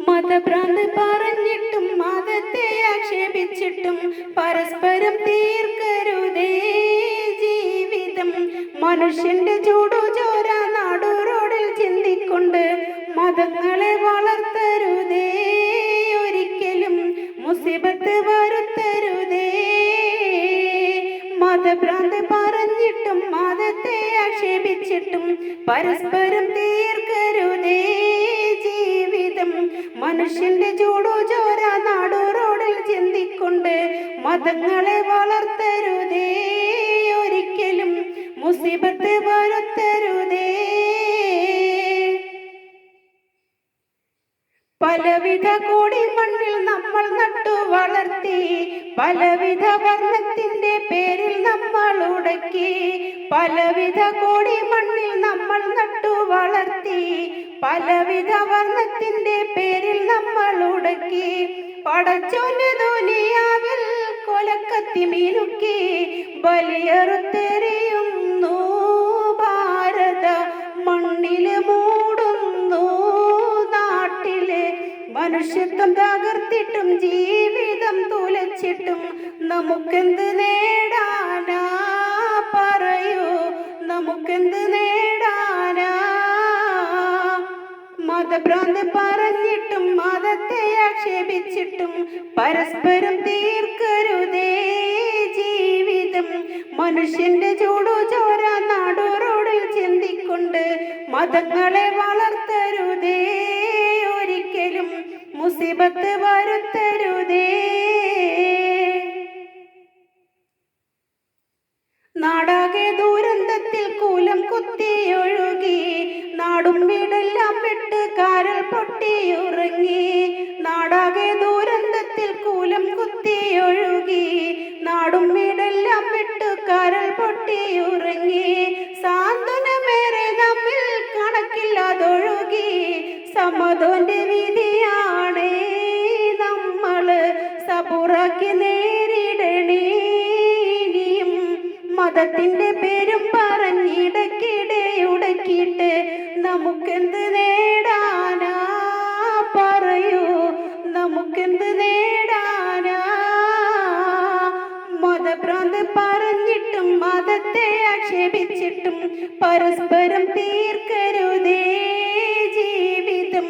മതഭ്രാന്ത് പറഞ്ഞിട്ടും മതത്തെ ആക്ഷേപിച്ചിട്ടും പരസ്പരം തീർക്കരുതേ ജീവിതം. മനുഷ്യന്റെ ചൂടുചോര നാടുറോഡിൽ ചിന്തിക്കൊണ്ട് മതങ്ങളെ വളർത്തരുതേ ഒരിക്കലും മുസീബത്ത് വരുത്തരുതേ. മതഭ്രാന്ത് പറഞ്ഞിട്ടും മതത്തെ ആക്ഷേപിച്ചിട്ടും പരസ്പരം തീർക്കരുതേ ജീവിതം. മനുഷ്യന്റെ ചൂടുചോര നാടുറോഡിൽ ചിന്തിക്കൊണ്ട് മതങ്ങളെ വളർത്തരുതേ ഒരിക്കലും മുസീബത്ത് വരുത്തരുതേ. പലവിധ കോടി മണ്ണിൽ നമ്മൾ നട്ടു വളർത്തി, പലവിധ വർണ്ണത്തിന്റെ പേരിൽ നമ്മൾ ഉടക്കി. പലവിധ കോടി മണ്ണിൽ നമ്മൾ നട്ടു വളർത്തി, പലവിധ വർണ്ണത്തിന്റെ പേരിൽ നമ്മൾ ഉടക്കി. പടച്ചോന്റെ ദുനിയാവിൽ കൊലക്കത്തി മീനുക്കി ബലിയറുത്തെറിയുന്നു ഭാരത മണ്ണില് മൂടുന്നു നാട്ടിലെ. മനുഷ്യത്വം തകർത്തിട്ടും ജീവിതം തുലച്ചിട്ടും നമുക്കെന്ത് നേടാനാ പറയൂ, നമുക്കെന്ത് നേടാനാ? മതഭ്രാന്ത് പറഞ്ഞിട്ടും മതത്തെ ആക്ഷേപിച്ചിട്ടും പരസ്പരം തീർക്കരുതേ ജീവിതം. മനുഷ്യന്റെ ചൂടുചോര നാടുറോഡിൽ ചിന്തിക്കൊണ്ട് മതങ്ങളെ വളർത്തരുതേ ഒരിക്കലും മുസീബത്ത് വരുത്തരുതേ. നാടാകെ ദുരന്തത്തിൽ കൂലം കുത്തിയൊഴുകി, നാടും വീടെല്ലാം വിട്ട് കാരൽ പൊട്ടിയുറങ്ങി. നാടാകെ ദുരന്തത്തിൽ കൂലം കുത്തിയൊഴുകി, നാടും വീടെല്ലാം വിട്ട് കാരൽ പൊട്ടിയുറങ്ങി. സാന്ത്വനമേറെ നമ്മിൽ കണക്കില്ലാതൊഴുകി, സമതോന്റെ വിധിയാണേ നമ്മള് സബൂറാക്കി നേരിടണേ. ഇനിയും മതത്തിന്റെ പേരും പറഞ്ഞിടക്കിടെ ഉടക്കിയിട്ട് നമുക്കെന്ത് നേടാനാ പറയൂ, നമുക്കെന്ത് നേടാനാ? മതഭ്രാന്ത് പറഞ്ഞിട്ടും മതത്തെ ആക്ഷേപിച്ചിട്ടും പരസ്പരം തീർക്കരുതേ ജീവിതം.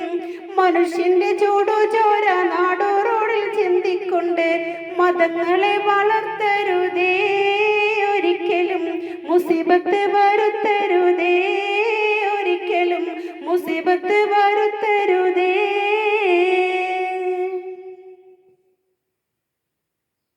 മനുഷ്യന്റെ ചൂടുചോര നാടുറോഡിൽ ചിന്തിക്കൊണ്ട് മതങ്ങളെ വളർത്തരുതേ ഒരിക്കലും മുസീബത്ത് വരുത്തരുതേ, ഒരിക്കലും മുസീബത്ത് വരുത്തരുതേ.